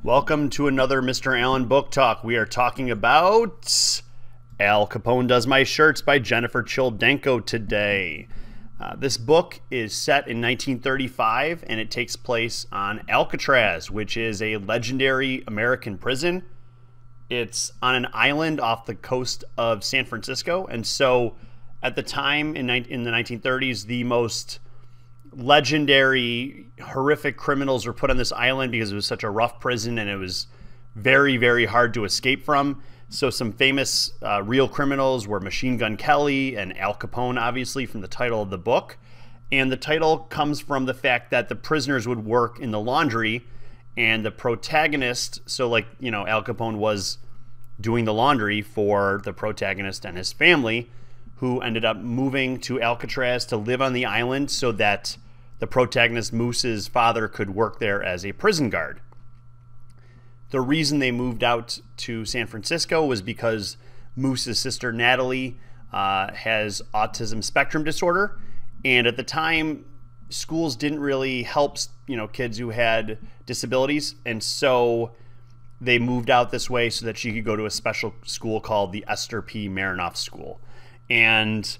Welcome to another Mr. Allen Book Talk. We are talking about Al Capone Does My Shirts by Jennifer Childenko today. This book is set in 1935 and it takes place on Alcatraz, which is a legendary American prison. It's on an island off the coast of San Francisco, and so at the time in the 1930s, the most legendary, horrific criminals were put on this island because it was such a rough prison and it was very, very hard to escape from. So some famous real criminals were Machine Gun Kelly and Al Capone, obviously, from the title of the book. And the title comes from the fact that the prisoners would work in the laundry, and the protagonist, so like, you know, Al Capone was doing the laundry for the protagonist and his family, who ended up moving to Alcatraz to live on the island so that the protagonist, Moose's father, could work there as a prison guard. The reason they moved out to San Francisco was because Moose's sister, Natalie, has autism spectrum disorder, and at the time, schools didn't really help, kids who had disabilities, and so they moved out this way so that she could go to a special school called the Esther P. Marinoff School. And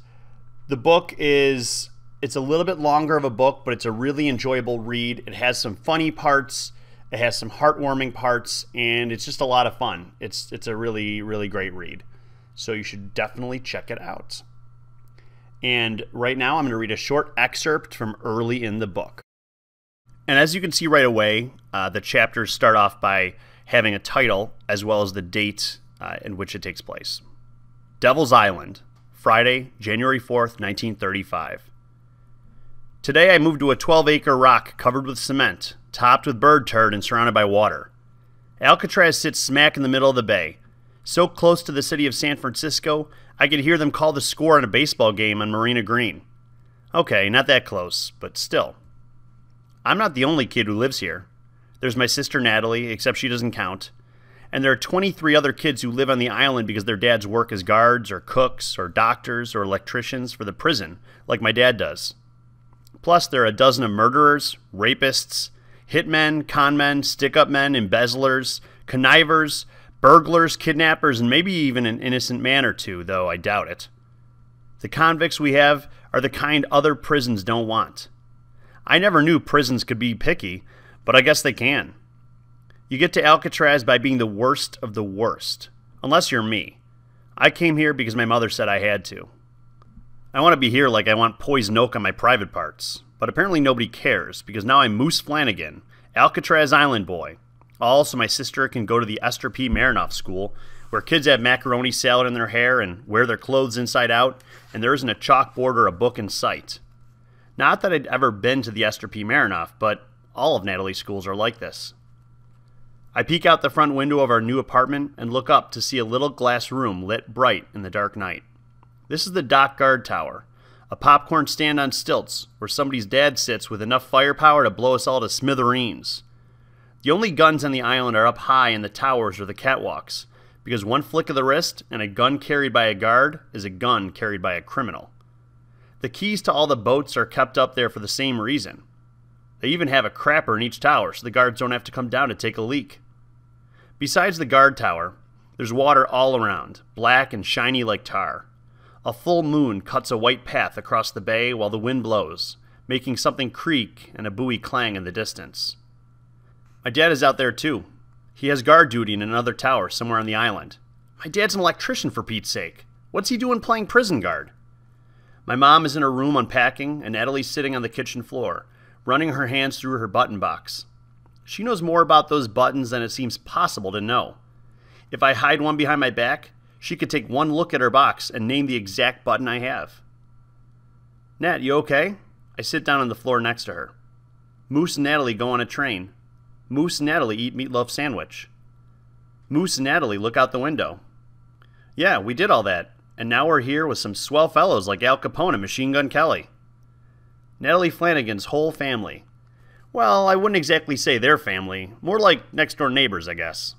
the book it's a little bit longer of a book, but it's a really enjoyable read. It has some funny parts, it has some heartwarming parts, and it's just a lot of fun. It's a really, really great read. So you should definitely check it out. And right now I'm going to read a short excerpt from early in the book. And as you can see right away, the chapters start off by having a title as well as the date in which it takes place. Devil's Island, Friday, January 4th, 1935. Today I moved to a 12-acre rock covered with cement, topped with bird turd and surrounded by water. Alcatraz sits smack in the middle of the bay, so close to the city of San Francisco I could hear them call the score in a baseball game on Marina Green. Okay, not that close, but still. I'm not the only kid who lives here. There's my sister Natalie, except she doesn't count. And there are 23 other kids who live on the island because their dads work as guards or cooks or doctors or electricians for the prison, like my dad does. Plus, there are a dozen of murderers, rapists, hitmen, conmen, stick-up men, embezzlers, connivers, burglars, kidnappers, and maybe even an innocent man or two, though I doubt it. The convicts we have are the kind other prisons don't want. I never knew prisons could be picky, but I guess they can. You get to Alcatraz by being the worst of the worst, unless you're me. I came here because my mother said I had to. I want to be here like I want poison oak on my private parts, but apparently nobody cares because now I'm Moose Flanagan, Alcatraz Island boy. All so my sister can go to the Esther P. Marinoff School, where kids have macaroni salad in their hair and wear their clothes inside out, and there isn't a chalkboard or a book in sight. Not that I'd ever been to the Esther P. Marinoff, but all of Natalie's schools are like this. I peek out the front window of our new apartment and look up to see a little glass room lit bright in the dark night. This is the dock guard tower, a popcorn stand on stilts where somebody's dad sits with enough firepower to blow us all to smithereens. The only guns on the island are up high in the towers or the catwalks, because one flick of the wrist and a gun carried by a guard is a gun carried by a criminal. The keys to all the boats are kept up there for the same reason. They even have a crapper in each tower so the guards don't have to come down to take a leak. Besides the guard tower, there's water all around, black and shiny like tar. A full moon cuts a white path across the bay while the wind blows, making something creak and a buoy clang in the distance. My dad is out there too. He has guard duty in another tower somewhere on the island. My dad's an electrician, for Pete's sake. What's he doing playing prison guard? My mom is in her room unpacking, and Natalie's sitting on the kitchen floor, running her hands through her button box. She knows more about those buttons than it seems possible to know. If I hide one behind my back, she could take one look at her box and name the exact button I have. Nat, you okay? I sit down on the floor next to her. Moose and Natalie go on a train. Moose and Natalie eat meatloaf sandwich. Moose and Natalie look out the window. Yeah, we did all that, and now we're here with some swell fellows like Al Capone and Machine Gun Kelly. Natalie Flanagan's whole family. Well, I wouldn't exactly say their family. More like next-door neighbors, I guess.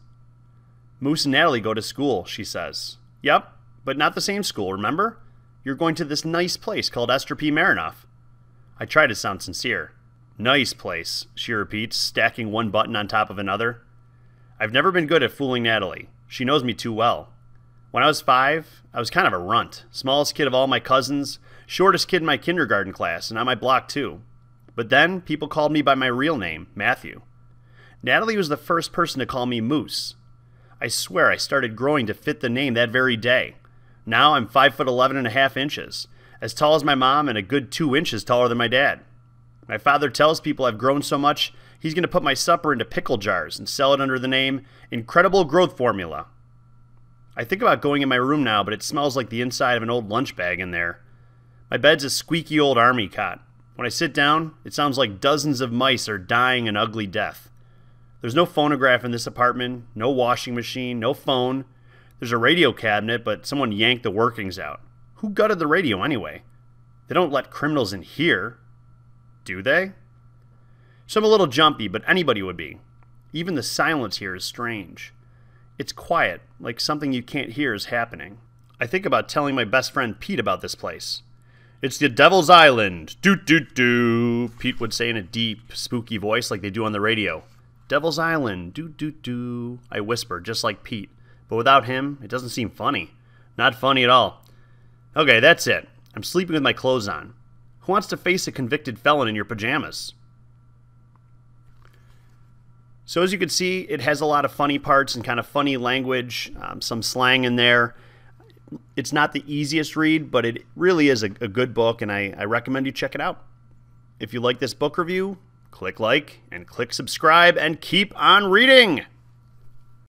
Moose and Natalie go to school, she says. Yep, but not the same school, remember? You're going to this nice place called Esther P. Marinoff. I try to sound sincere. Nice place, she repeats, stacking one button on top of another. I've never been good at fooling Natalie. She knows me too well. When I was 5, I was kind of a runt. Smallest kid of all my cousins, shortest kid in my kindergarten class, and on my block too. But then, people called me by my real name, Matthew. Natalie was the first person to call me Moose. I swear I started growing to fit the name that very day. Now I'm 5'11.5", as tall as my mom and a good 2 inches taller than my dad. My father tells people I've grown so much, he's going to put my supper into pickle jars and sell it under the name Incredible Growth Formula. I think about going in my room now, but it smells like the inside of an old lunch bag in there. My bed's a squeaky old army cot. When I sit down, it sounds like dozens of mice are dying an ugly death. There's no phonograph in this apartment, no washing machine, no phone. There's a radio cabinet, but someone yanked the workings out. Who gutted the radio anyway? They don't let criminals in here, do they? So I'm a little jumpy, but anybody would be. Even the silence here is strange. It's quiet, like something you can't hear is happening. I think about telling my best friend Pete about this place. It's the Devil's Island, doo-doo-doo, Pete would say in a deep, spooky voice like they do on the radio. Devil's Island, doo-doo-doo, I whisper, just like Pete. But without him, it doesn't seem funny. Not funny at all. Okay, that's it. I'm sleeping with my clothes on. Who wants to face a convicted felon in your pajamas? So as you can see, it has a lot of funny parts and kind of funny language, some slang in there. It's not the easiest read, but it really is a good book, and I recommend you check it out. If you like this book review, click like and click subscribe and keep on reading!